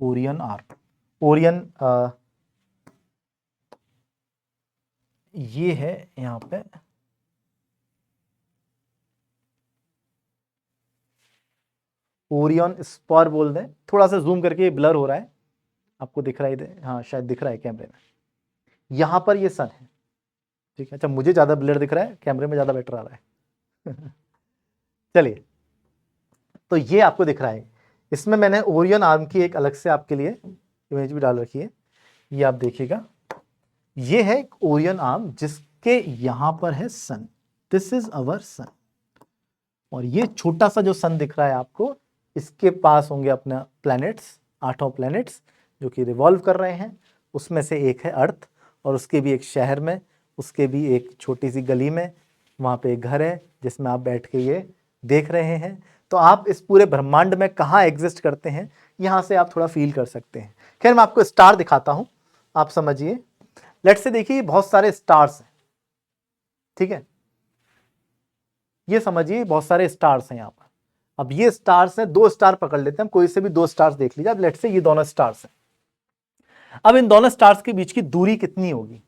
ओरियन आर्म, ओरियन ये है यहाँ पे, ओरियन स्पार बोल दें। थोड़ा सा जूम करके ब्लर हो रहा है, आपको दिख रहा है, हाँ शायद दिख रहा है कैमरे में। यहां पर ये सन है, ठीक है। अच्छा, मुझे ज्यादा ब्लर दिख रहा है, कैमरे में ज्यादा बेटर आ रहा है। चलिए, तो ये आपको दिख रहा है। इसमें मैंने ओरियन आर्म की एक अलग से आपके लिए इमेज भी डाल रखी है, ये आप देखिएगा। ये है ओरियन आर्म, जिसके यहां पर है सन, दिस इज अवर सन। और ये छोटा सा जो सन दिख रहा है आपको, इसके पास होंगे अपना प्लैनेट्स, 8 प्लैनेट्स जो कि रिवॉल्व कर रहे हैं। उसमें से एक है अर्थ, और उसके भी एक शहर में, उसके भी एक छोटी सी गली में, वहाँ पे एक घर है जिसमें आप बैठ के ये देख रहे हैं। तो आप इस पूरे ब्रह्मांड में कहाँ एग्जिस्ट करते हैं, यहाँ से आप थोड़ा फील कर सकते हैं। खैर, मैं आपको स्टार दिखाता हूँ, आप समझिए। लेट्स से देखिए, बहुत सारे स्टार्स हैं, ठीक है। ये समझिए बहुत सारे स्टार्स हैं यहाँ पर। अब ये स्टार्स हैं, 2 स्टार पकड़ लेते हैं हम, कोई से भी 2 स्टार्स देख लीजिए। अब लेट्स से ये दोनों स्टार्स हैं। अब इन दोनों स्टार्स के बीच की दूरी कितनी होगी?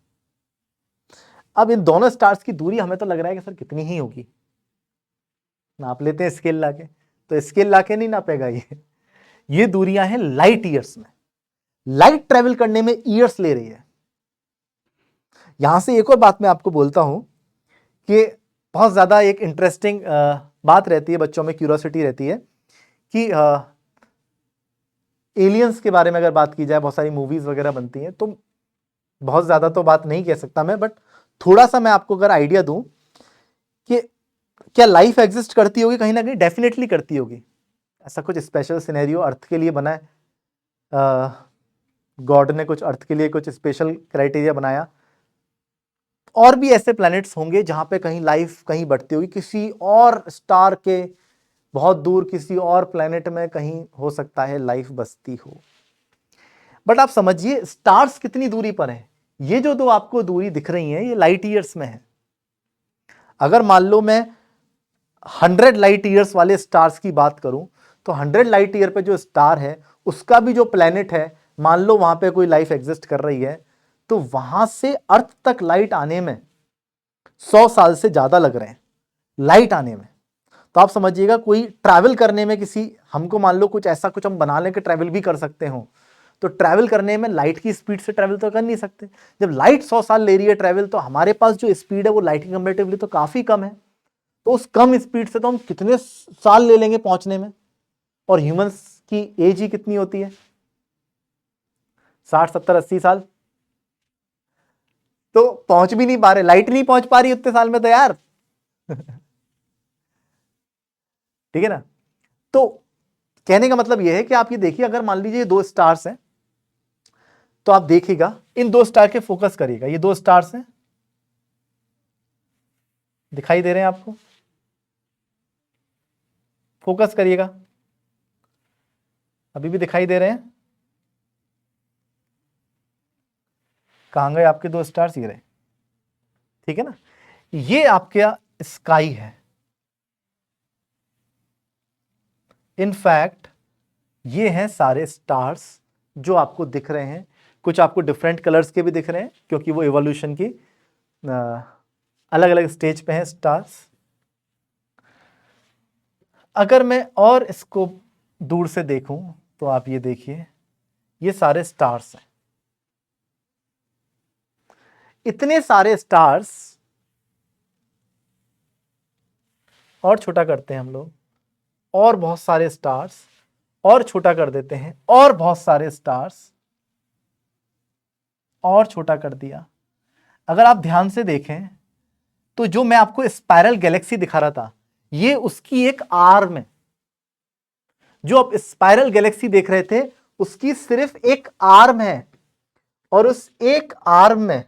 अब इन दोनों स्टार्स की दूरी हमें तो लग रहा है कि सर कितनी ही होगी, नाप लेते हैं स्केल लाके। तो स्केल लाके नहीं नापेगा ये दूरियां हैं लाइट ईयर्स में। लाइट ट्रेवल करने में ईयर्स ले रही है। यहां से एक और बात मैं आपको बोलता हूं कि बहुत ज्यादा एक इंटरेस्टिंग बात रहती है, बच्चों में क्यूरियोसिटी रहती है कि एलियंस के बारे में अगर बात की जाए, बहुत सारी मूवीज वगैरह बनती हैं, तो बहुत ज्यादा तो बात नहीं कह सकता मैं, बट थोड़ा सा मैं आपको अगर आइडिया दूं कि क्या लाइफ एग्जिस्ट करती होगी, कहीं ना कहीं डेफिनेटली करती होगी। ऐसा कुछ स्पेशल सिनेरियो अर्थ के लिए बना है, गॉड ने कुछ अर्थ के लिए कुछ स्पेशल क्राइटेरिया बनाया। और भी ऐसे प्लैनेट्स होंगे जहां पे कहीं लाइफ कहीं बढ़ती होगी, किसी और स्टार के बहुत दूर किसी और प्लैनेट में कहीं हो सकता है लाइफ बसती हो। बट आप समझिए स्टार्स कितनी दूरी पर है। ये जो दो आपको दूरी दिख रही है ये लाइट ईयर्स में है। अगर मान लो मैं 100 लाइट ईयर्स वाले स्टार्स की बात करूं तो 100 लाइट ईयर पे जो स्टार है उसका भी जो प्लेनेट है, मान लो वहां पे कोई लाइफ एग्जिस्ट कर रही है, तो वहां से अर्थ तक लाइट आने में 100 साल से ज्यादा लग रहे हैं लाइट आने में। तो आप समझिएगा कोई ट्रैवल करने में किसी, हमको मान लो कुछ ऐसा कुछ हम बना लें कि ट्रैवल भी कर सकते हो, तो ट्रैवल करने में लाइट की स्पीड से ट्रैवल तो कर नहीं सकते। जब लाइट 100 साल ले रही है ट्रैवल, तो हमारे पास जो स्पीड है वो लाइट की कंपेरेटिवली तो काफी कम है। तो उस कम स्पीड से तो हम कितने साल ले लेंगे पहुंचने में, और ह्यूमंस की एज ही कितनी होती है, 60 70 80 साल। तो पहुंच भी नहीं पा रहे, लाइट नहीं पहुंच पा रही उतने साल में तो यार। ठीक है ना। तो कहने का मतलब यह है कि आप ये देखिए, अगर मान लीजिए दो स्टार्स हैं, तो आप देखिएगा इन दो स्टार के फोकस करिएगा। ये दो स्टार्स हैं, दिखाई दे रहे हैं आपको, फोकस करिएगा, अभी भी दिखाई दे रहे हैं। कहां गए आपके दो स्टार्स, ये रहे। ठीक है ना, ये आपका स्काई है। इनफैक्ट ये हैं सारे स्टार्स जो आपको दिख रहे हैं। कुछ आपको डिफरेंट कलर्स के भी दिख रहे हैं क्योंकि वो इवोल्यूशन की अलग अलग स्टेज पे हैं स्टार्स। अगर मैं और इसको दूर से देखूं तो आप ये देखिए, ये सारे स्टार्स हैं। इतने सारे स्टार्स, और छोटा करते हैं हम लोग, और बहुत सारे स्टार्स, और छोटा कर देते हैं, और बहुत सारे स्टार्स, और छोटा कर दिया। अगर आप ध्यान से देखें तो जो मैं आपको स्पाइरल गैलेक्सी दिखा रहा था, ये उसकी एक आर्म है। जो आप स्पाइरल गैलेक्सी देख रहे थे उसकी सिर्फ एक आर्म है, और उस एक आर्म में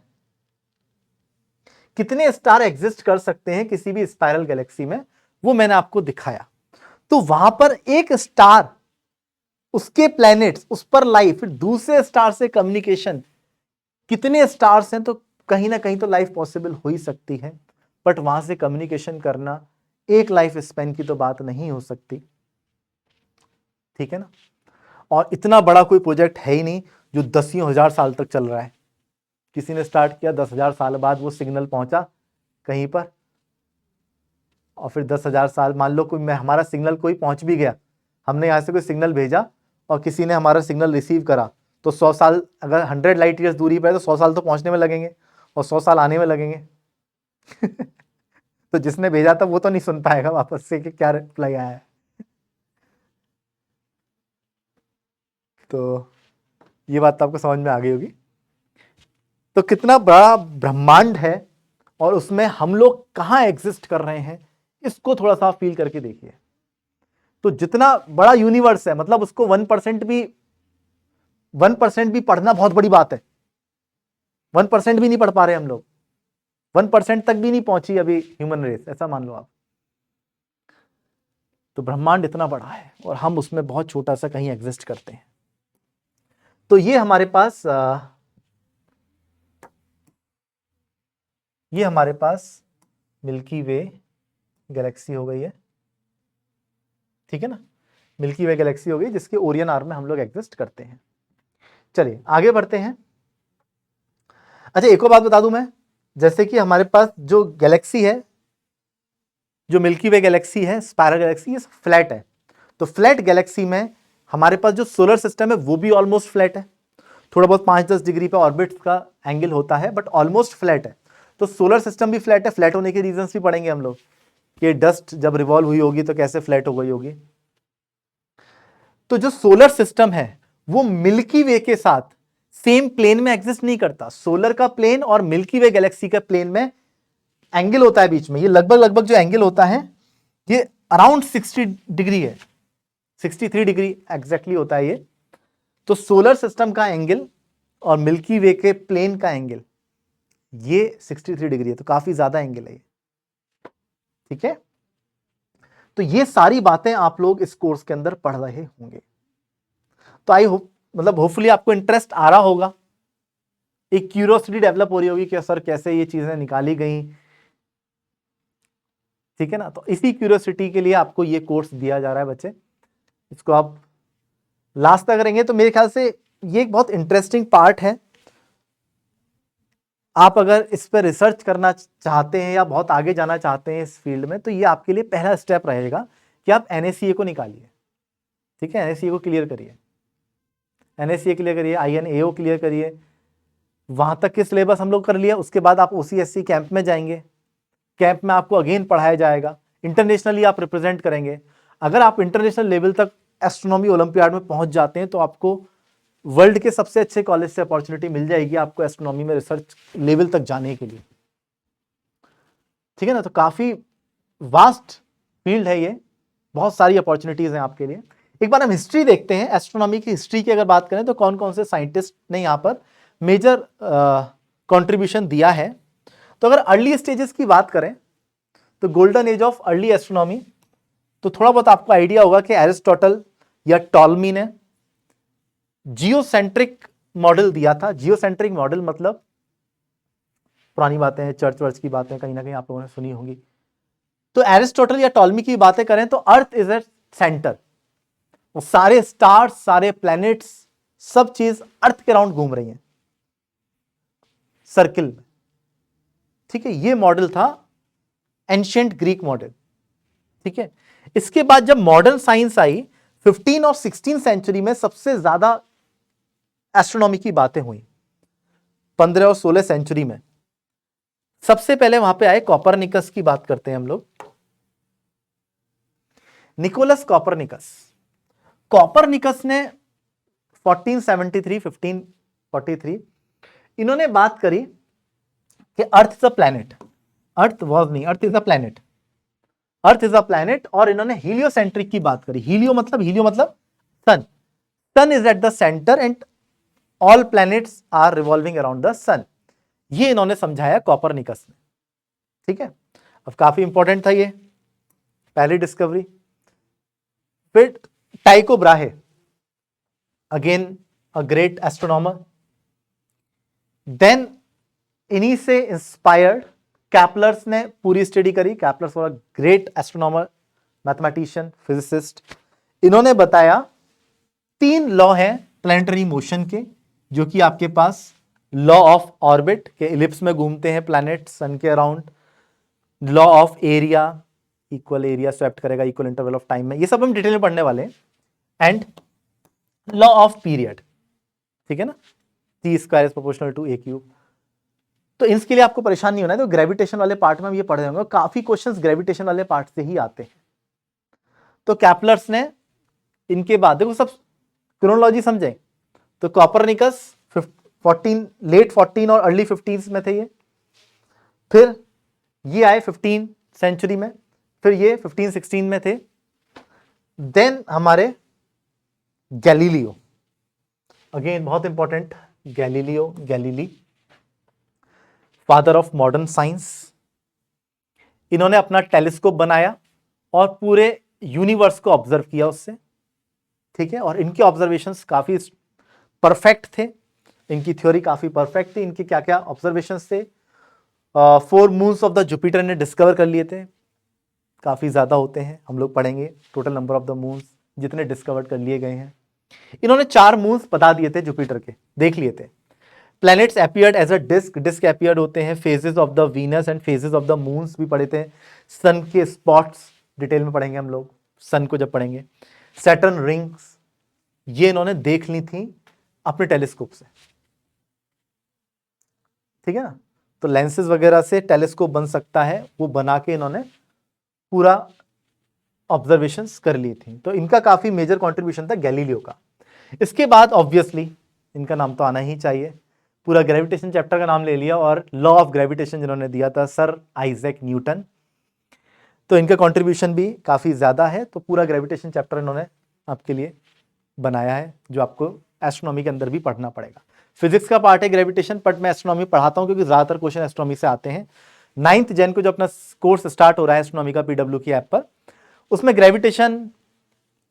कितने स्टार एग्जिस्ट कर सकते हैं किसी भी स्पाइरल गैलेक्सी में, वो मैंने आपको दिखाया। तो वहां पर एक स्टार, उसके प्लैनेट्स, उस पर लाइफ, फिर दूसरे स्टार से कम्युनिकेशन, कितने स्टार्स हैं तो कहीं ना कहीं तो लाइफ पॉसिबल हो ही सकती है। बट वहां से कम्युनिकेशन करना एक लाइफ स्पेन की तो बात नहीं हो सकती। ठीक है ना। और इतना बड़ा कोई प्रोजेक्ट है ही नहीं जो दसियों हजार साल तक चल रहा है। किसी ने स्टार्ट किया, 10,000 साल बाद वो सिग्नल पहुंचा कहीं पर, और फिर 10,000 साल, मान लो कोई, मैं हमारा सिग्नल कोई पहुंच भी गया, हमने यहाँ से कोई सिग्नल भेजा और किसी ने हमारा सिग्नल रिसीव करा, तो 100 साल, अगर 100 लाइट ईयर्स दूरी पर है तो 100 साल तो पहुंचने में लगेंगे और 100 साल आने में लगेंगे। तो जिसने भेजा था वो तो नहीं सुन पाएगा वापस से कि क्या रिप्लाई आया है। तो ये बात तो आपको समझ में आ गई होगी। तो कितना बड़ा ब्रह्मांड है और उसमें हम लोग कहाँ एग्जिस्ट कर रहे हैं, इसको थोड़ा सा फील करके देखिए। तो जितना बड़ा यूनिवर्स है, मतलब उसको 1% भी पढ़ना बहुत बड़ी बात है। 1% भी नहीं पढ़ पा रहे हम लोग, 1% तक भी नहीं पहुंची अभी ह्यूमन रेस, ऐसा मान लो आप। तो ब्रह्मांड इतना बड़ा है और हम उसमें बहुत छोटा सा कहीं एग्जिस्ट करते हैं। तो ये हमारे पास मिल्की वे गैलेक्सी हो गई है। ठीक है ना, मिल्की वे गैलेक्सी हो गई जिसके ओरियन आर्म में हम लोग एग्जिस्ट करते हैं। चलिए आगे बढ़ते हैं। अच्छा, एक और बात बता दूं मैं, जैसे कि हमारे पास जो गैलेक्सी है, जो मिल्की वे गैलेक्सी है, स्पाइरल गैलेक्सी, ये फ्लैट है। तो फ्लैट गैलेक्सी में हमारे पास जो सोलर सिस्टम है वो भी ऑलमोस्ट फ्लैट है। थोड़ा बहुत 5-10 डिग्री पे ऑर्बिट का एंगल होता है, बट ऑलमोस्ट फ्लैट है। तो सोलर सिस्टम भी फ्लैट है। फ्लैट होने के रीजंस भी पढ़ेंगे हम लोग कि डस्ट जब रिवॉल्व हुई होगी तो कैसे फ्लैट हो गई होगी। तो जो सोलर सिस्टम है वो मिल्की वे के साथ सेम प्लेन में एग्जिस्ट नहीं करता। सोलर का प्लेन और मिल्की वे गैलेक्सी का प्लेन में एंगल होता है बीच में, ये लगभग लगभग जो एंगल होता है ये अराउंड 60 डिग्री है, 63 डिग्री एग्जैक्टली होता है ये। तो सोलर सिस्टम का एंगल और मिल्की वे के प्लेन का एंगल ये 63 डिग्री है, तो काफी ज्यादा एंगल है ये। ठीक है, तो ये सारी बातें आप लोग इस कोर्स के अंदर पढ़ रहे होंगे। तो आई होप मतलब होपफुली आपको इंटरेस्ट आ रहा होगा, एक क्यूरियोसिटी डेवलप हो रही होगी कि सर कैसे ये चीजें निकाली गई, ठीक है ना। तो इसी क्यूरियोसिटी के लिए आपको ये कोर्स दिया जा रहा है बच्चे, इसको आप लास्ट तक करेंगे तो मेरे ख्याल से ये एक बहुत इंटरेस्टिंग पार्ट है। आप अगर इस पर रिसर्च करना चाहते हैं या बहुत आगे जाना चाहते हैं इस फील्ड में, तो ये आपके लिए पहला स्टेप रहेगा कि आप NACA को निकालिए, ठीक है। NACA को क्लियर करिए, NACA क्लियर करिए, INAO क्लियर करिए, वहां तक के सिलेबस हम लोग कर लिया। उसके बाद आप OCSC कैंप में जाएंगे, कैंप में आपको अगेन पढ़ाया जाएगा, इंटरनेशनली आप रिप्रेजेंट करेंगे। अगर आप इंटरनेशनल लेवल तक एस्ट्रोनॉमी ओलंपियाड में पहुंच जाते हैं तो आपको वर्ल्ड के सबसे अच्छे कॉलेज से अपॉर्चुनिटी मिल जाएगी आपको एस्ट्रोनॉमी में रिसर्च लेवल तक जाने के लिए, ठीक है ना। तो काफी वास्ट फील्ड है ये, बहुत सारी अपॉर्चुनिटीज हैं आपके लिए। एक बार हम हिस्ट्री देखते हैं, एस्ट्रोनॉमी की हिस्ट्री की अगर बात करें तो कौन कौन से साइंटिस्ट ने यहाँ पर मेजर कंट्रीब्यूशन दिया है। तो अगर अर्ली स्टेजेस की बात करें तो golden age of early astronomy, तो थोड़ा बहुत आपको आइडिया होगा कि एरिस्टोटल या टॉलमी ने जियोसेंट्रिक मॉडल दिया था। जियोसेंट्रिक मॉडल मतलब पुरानी बातें हैं, चर्च वर्च की बातें कहीं ना कहीं आप लोगों ने सुनी होंगी। तो एरिस्टोटल या टॉलमी की बातें करें तो अर्थ इज ए सेंटर, वो सारे स्टार्स, सारे प्लैनेट्स, सब चीज अर्थ के अराउंड घूम रही हैं सर्किल में, ठीक है। ये मॉडल था एंशिएंट ग्रीक मॉडल, ठीक है। इसके बाद जब मॉडर्न साइंस आई 15 और 16 सेंचुरी में सबसे ज्यादा एस्ट्रोनॉमी की बातें हुई। 15 और 16 सेंचुरी में सबसे पहले वहां पे आए कॉपरनिकस की बात करते हैं हम लोग, निकोलस कॉपरनिकस। कॉपरनिकस ने 1543 इन्होंने बात करी कि earth is a planet, earth was नहीं, earth is a planet, earth is a planet. और इन्होंने हीलियोसेंट्रिक की बात करी। हीलियो मतलब sun, sun is at the centre and all planets are revolving around the sun. ये इन्होंने समझाया कॉपरनिकस ने, ठीक है। अब काफी इंपॉर्टेंट था ये, पहली डिस्कवरी। फिर Tycho Brahe, again a great astronomer. Then इन्हीं से इंस्पायर्ड कैपलर्स ने पूरी स्टडी करी। Keplers was a great astronomer, mathematician, physicist. इन्होंने बताया 3 लॉ हैं प्लैनेटरी मोशन के, जो कि आपके पास लॉ ऑफ ऑर्बिट के इलिप्स में घूमते हैं प्लैनेट सन के around, law of area, equal area swept करेगा इक्वल इंटरवल ऑफ टाइम में, ये सब हम डिटेल में पढ़ने वाले हैं, एंड लॉ ऑफ पीरियड, ठीक है ना, T square is proportional to a cube. तो इसके लिए आपको परेशान नहीं होना है, तो ग्रेविटेशन वाले पार्ट में हम ये पढ़ रहे होंगे, काफी क्वेश्चंस ग्रेविटेशन वाले पार्ट से ही आते हैं। तो कैपलर्स ने इनके बाद देखो सब क्रोनोलॉजी समझे, तो कॉपरनिकस 14 और अर्ली 15 में थे ये, फिर ये आए 15 सेंचुरी में, फिर ये 15-16 में थे। देन हमारे गैलीलियो, अगेन बहुत important, Galilei, father of modern science. इन्होंने अपना टेलीस्कोप बनाया और पूरे यूनिवर्स को ऑब्जर्व किया उससे, ठीक है। और इनके ऑब्जर्वेशंस काफी परफेक्ट थे, इनकी थ्योरी काफी परफेक्ट थी। इनके क्या क्या ऑब्जर्वेशंस थे, 4 मून्स ऑफ द जुपिटर ने डिस्कवर कर लिए थे, काफी ज्यादा होते हैं, हम लोग पढ़ेंगे total number of the moons जितने डिस्कवर कर लिए गए हैं। इन्होंने 4 मून्स बता दिए थे जुपिटर के, देख लिए थे। Planets appeared as a disc appeared होते हैं, phases of the Venus and phases of the moons भी पढ़े थे। सन के स्पॉट्स डिटेल में पढ़ेंगे हम लोग, सन को जब पढ़ेंगे। सैटर्न रिंग्स, ये इन्होंने देख ली थी अपने टेलीस्कोप से, ठीक है ना। तो लेंसेज वगैरह से टेलीस्कोप बन सकता है, वो बना के इन्होंने पूरा ऑब्जर्वेशंस कर ली थी। तो इनका काफी मेजर कंट्रीब्यूशन था गैलीलियो का। इसके बाद ऑब्वियसली इनका नाम तो आना ही चाहिए, पूरा ग्रेविटेशन चैप्टर का नाम ले लिया, और लॉ ऑफ ग्रेविटेशन जिन्होंने दिया था सर आइजैक न्यूटन, तो इनका कंट्रीब्यूशन भी काफी ज्यादा है। तो पूरा ग्रेविटेशन चैप्टर इन्होंने आपके लिए बनाया है, जो आपको एस्ट्रोनॉमी के अंदर भी पढ़ना पड़ेगा। फिजिक्स का पार्ट है ग्रेविटेशन, बट मैं एस्ट्रोनॉमी पढ़ाता हूं क्योंकि ज्यादातर क्वेश्चन एस्ट्रोनॉमी से आते हैं। 9th जन को जो अपना कोर्स स्टार्ट हो रहा है एस्ट्रोनॉमी का PW की ऐप पर, उसमें ग्रेविटेशन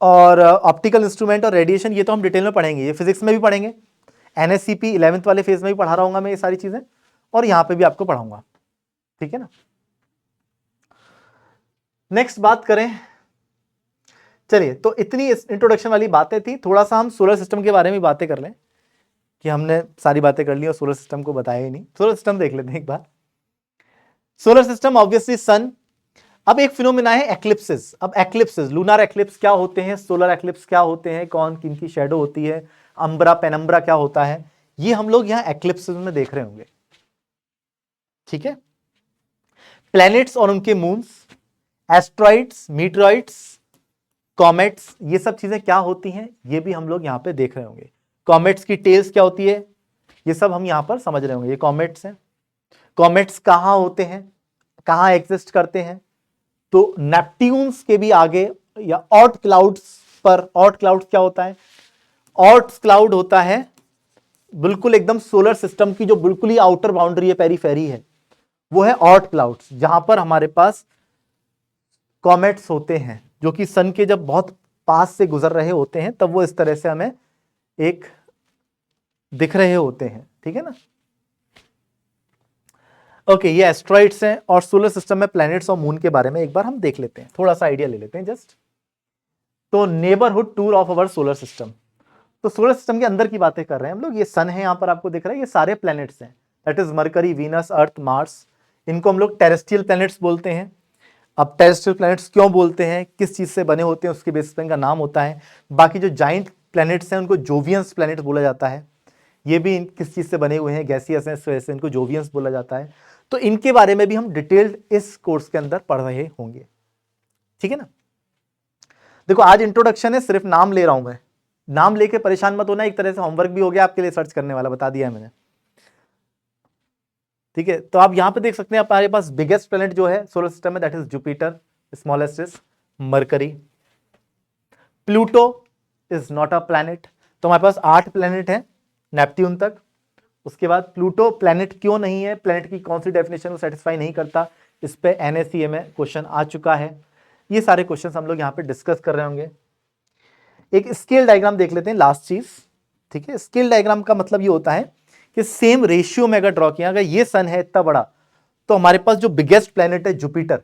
और ऑप्टिकल इंस्ट्रूमेंट और रेडिएशन, ये तो हम डिटेल में पढ़ेंगे, ये फिजिक्स में भी पढ़ेंगे, एनएससीपी 11th वाले फेज में भी पढ़ा रहा हूंगा मैं ये सारी चीजें, और यहां पे भी आपको पढ़ाऊंगा, ठीक है ना। नेक्स्ट बात करें, चलिए, तो इतनी इंट्रोडक्शन वाली बातें थी, थोड़ा सा हम सोलर सिस्टम के बारे में बातें कर लें, कि हमने सारी बातें कर ली और सोलर सिस्टम को बताया ही नहीं। सोलर सिस्टम देख लेते हैं एक बार। सोलर सिस्टम ऑब्वियसली सन। अब एक फिनोमेना है एक्लिप्सिस। अब एक्लिप्सिस, लूनार एक्लिप्स क्या होते हैं, सोलर एक्लिप्स क्या होते हैं, कौन किनकी शेडो होती है, अंब्रा पेनम्ब्रा क्या होता है, ये हम लोग यहां एक्लिप्सिस में देख रहे होंगे, ठीक है। प्लैनेट्स और उनके मून्स, एस्ट्रॉइड्स, मीटरॉइड्स, कॉमेट्स, ये सब चीजें क्या होती हैं, ये भी हम लोग यहां पे देख रहे होंगे। कॉमेट्स की टेल्स क्या होती है, ये सब हम यहां पर समझ रहे होंगे। ये कॉमेट्स हैं। कॉमेट्स कहां होते हैं, कहां एग्जिस्ट करते हैं, तो नेपट्यून्स के भी आगे या ऑर्ट क्लाउड्स पर। ऑर्ट क्लाउड क्या होता है, ऑर्ट क्लाउड होता है बिल्कुल एकदम सोलर सिस्टम की जो बिल्कुल ही आउटर बाउंड्री है, पेरीफेरी है, वो है ऑर्ट क्लाउड्स, जहां पर हमारे पास कॉमेट्स होते हैं, जो कि सन के जब बहुत पास से गुजर रहे होते हैं तब वो इस तरह से हमें एक दिख रहे होते हैं, ठीक है ना। ओके, ये एस्ट्रॉइड्स हैं, और सोलर सिस्टम में प्लैनेट्स और मून के बारे में एक बार हम देख लेते हैं, थोड़ा सा आइडिया ले लेते हैं जस्ट। तो neighbourhood tour of our solar system, तो सोलर सिस्टम के अंदर की बातें कर रहे हैं हम लोग। ये सन है, यहां पर आपको दिख रहा है, ये सारे प्लैनेट्स हैं, that is mercury, Venus, earth, Mars. इनको हम लोग टेरेस्ट्रियल प्लैनेट्स बोलते हैं। अब टेरेस्ट्रियल प्लैनेट्स क्यों बोलते हैं, किस चीज से बने होते हैं, उसके बेसिस पे इनका नाम होता है। बाकी जो जाइंट प्लैनेट्स हैं उनको जोवियंस प्लैनेट बोला जाता है। ये भी किस चीज से बने हुए हैं, गैसियस हैं, इस वजह से इनको जोवियंस बोला जाता है। तो इनके बारे में भी हम डिटेल्ड इस कोर्स के अंदर पढ़ रहे होंगे, ठीक है ना। देखो, आज इंट्रोडक्शन है, सिर्फ नाम ले रहा हूं मैं, नाम लेके परेशान मत होना, एक तरह से होमवर्क भी हो गया आपके लिए, सर्च करने वाला बता दिया है मैंने, ठीक है। तो आप यहां पे देख सकते हैं, हमारे पास बिगेस्ट प्लेनेट जो है सोलर सिस्टम में, that is Jupiter, smallest is mercury. Pluto is not a planet. तो हमारे पास 8 प्लैनेट है नेपट्यून तक। उसके बाद प्लूटो प्लैनेट क्यों नहीं है, प्लैनेट की कौन सी डेफिनेशन को सेटिस्फाई नहीं करता, इस पे एनएससीए में क्वेश्चन आ चुका है। ये सारे क्वेश्चन हम लोग यहाँ पे डिस्कस कर रहे होंगे। एक स्केल डायग्राम देख लेते हैं, लास्ट चीज, ठीक है। स्केल डायग्राम का मतलब ये होता है कि सेम रेशियो में अगर ड्रॉ किया, अगर ये सन है इतना बड़ा, तो हमारे पास जो बिगेस्ट प्लैनेट है जुपिटर,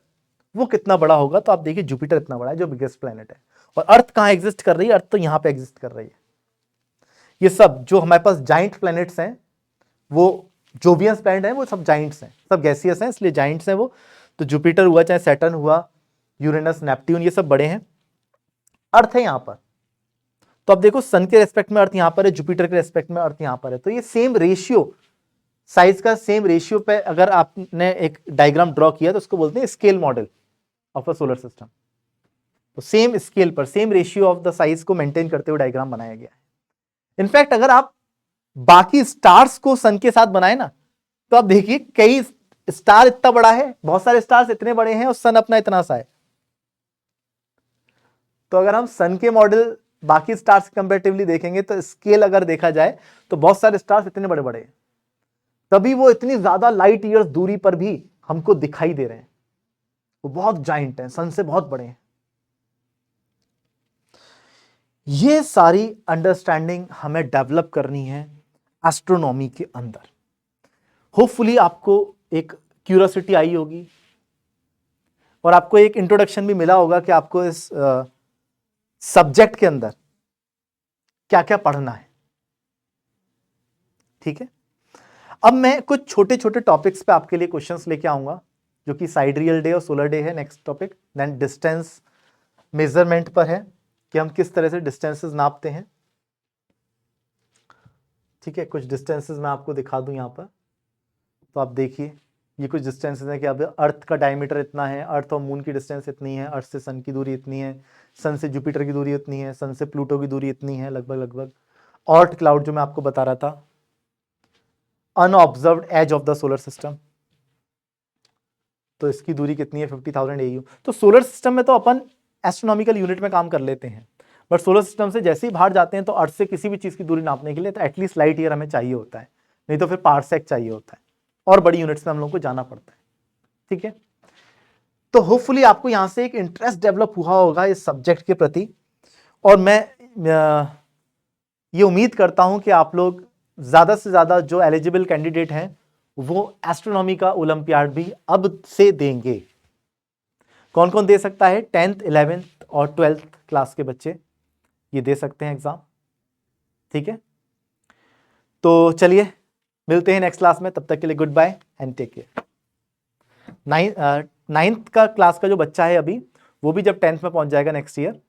वो कितना बड़ा होगा। तो आप देखिए जुपिटर इतना बड़ा है, जो बिगेस्ट प्लैनेट है। और अर्थ कहां एग्जिस्ट कर रही है, अर्थ तो यहां पे एग्जिस्ट कर रही है। ये सब जो हमारे पास जाइंट प्लैनेट्स हैं, वो जोवियंस प्लैनेट हैं, वो सब जाइंट्स हैं, सब गैसियस हैं, इसलिए जाइंट्स हैं वो। तो जुपिटर हुआ, चाहे सैटर्न हुआ, यूरेनस, नेपट्यून, ये सब बड़े हैं। अर्थ है यहां पर। तो अब देखो, सन के रेस्पेक्ट में अर्थ यहां पर है, जुपिटर के रेस्पेक्ट में अर्थ यहां पर है। तो ये सेम रेशियो, साइज का सेम रेशियो पे अगर आपने एक डायग्राम ड्रॉ किया तो उसको बोलते हैं scale model of a solar system. तो सेम स्केल पर, same ratio of the size को मेंटेन करते हुए डायग्राम बनाया गया है। इनफैक्ट अगर आप बाकी स्टार्स को सन के साथ बनाए ना, तो आप देखिए कई स्टार इतना बड़ा है, बहुत सारे स्टार्स इतने बड़े हैं, और सन अपना इतना सा है। तो अगर हम सन के मॉडल बाकी स्टार्स कंपेरेटिवली देखेंगे, तो स्केल अगर देखा जाए तो बहुत सारे स्टार्स इतने बड़े बड़े हैं, तभी वो इतनी ज्यादा लाइट ईयर्स दूरी पर भी हमको दिखाई दे रहे हैं। वो बहुत जाइंट हैं, सन से बहुत बड़े हैं। ये सारी अंडरस्टैंडिंग हमें डेवलप करनी है एस्ट्रोनॉमी के अंदर। होपफुली आपको एक क्यूरियोसिटी आई होगी, और आपको एक इंट्रोडक्शन भी मिला होगा कि आपको इस सब्जेक्ट के अंदर क्या क्या पढ़ना है, ठीक है। अब मैं कुछ छोटे छोटे टॉपिक्स पे आपके लिए क्वेश्चंस लेके आऊंगा, जो कि साइडरियल डे और सोलर डे है next topic. Then distance measurement पर है, कि हम किस तरह से डिस्टेंसेस नापते हैं, ठीक है। कुछ डिस्टेंसेस मैं आपको दिखा दूं यहां पर, तो आप देखिए, ये कुछ डिस्टेंसेस हैं कि अब अर्थ का डायमीटर इतना है, अर्थ और मून की डिस्टेंस इतनी है, अर्थ से सन की दूरी इतनी है, सन से जुपिटर की दूरी इतनी है, सन से प्लूटो की दूरी इतनी है, लगभग लगभग। ऑर्ट क्लाउड जो मैं आपको बता रहा था, unobserved edge of the solar system, तो इसकी दूरी कितनी है, 50,000 AU। तो सोलर सिस्टम में तो अपन एस्ट्रोनॉमिकल यूनिट में काम कर लेते हैं, बट सोलर सिस्टम से जैसे ही बाहर जाते हैं तो अर्थ से किसी भी चीज की दूरी नापने के लिए तो एटलीस्ट लाइट ईयर हमें चाहिए होता है, नहीं तो फिर पारसेक चाहिए होता है, और बड़ी यूनिट्स में हम लोग को जाना पड़ता है, ठीक है। तो होपफुली आपको यहां से एक इंटरेस्ट डेवलप हुआ होगा इस सब्जेक्ट के प्रति, और मैं ये उम्मीद करता हूं कि आप लोग ज़्यादा से ज़्यादा जो एलिजिबल कैंडिडेट हैं वो एस्ट्रोनॉमी का ओलंपियाड भी अब से देंगे। कौन कौन दे सकता है? 10th 11th और 12th क्लास के बच्चे ये दे सकते हैं एग्जाम। ठीक है, तो चलिए मिलते हैं नेक्स्ट क्लास में, तब तक के लिए goodbye and take care. 9th का क्लास का जो बच्चा है अभी, वो भी जब 10th में पहुंच जाएगा नेक्स्ट ईयर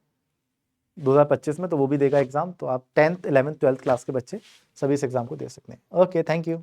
2025 में, तो वो भी देगा एग्जाम। तो आप 10th 11th 12th क्लास के बच्चे सभी इस एग्जाम को दे सकते हैं। Okay, thank you.